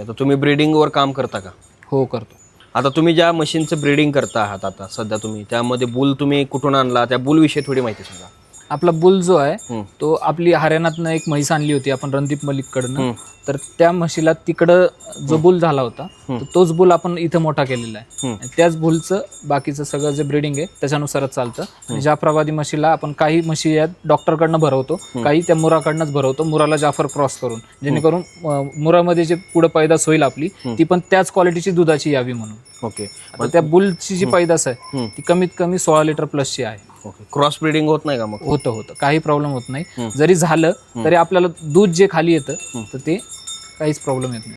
आता तुम्ही ब्रीडिंगवर काम करता का? हो करतो. आता तुम्ही ज्या मशीनचं ब्रीडिंग करता आहात आता सध्या तुम्ही त्यामध्ये बुल तुम्ही कुठून आणला, त्या बुल विषयी थोडी माहिती सांगा. आपला बुल जो आहे हम्म. तो आपली हरियाणातनं एक म्हैस आणली होती आपण रणदीप मलिककडनं. हम्म. तर त्या म्हशीला तिकडं जो बुल झाला होता तर तोच बुल आपण इथं मोठा केलेला आहे. आणि त्याच बुलचं बाकीचं सगळं जे ब्रीडिंग आहे त्याच्यानुसारच चालतं. आणि जाफराबादी म्हशीला आपण काही म्हशी या डॉक्टरकडनं भरवतो, काही त्या मुराकडनंच भरवतो, मुराला जाफर क्रॉस करून, जेणेकरून मुरामध्ये जे पुढे पैदास होईल आपली ती पण त्याच क्वालिटीची दुधाची यावी म्हणून. ओके. आता त्या बुलची जी पैदास आहे ती कमीत कमी 16 लिटर प्लसची आहे. ओके. क्रॉस ब्रीडिंग होत नाही का मग? होतं काही प्रॉब्लेम होत नाही. जरी झालं तरी आपल्याला दूध जे खाली येतं तर ते काहीच प्रॉब्लेम येत नाही.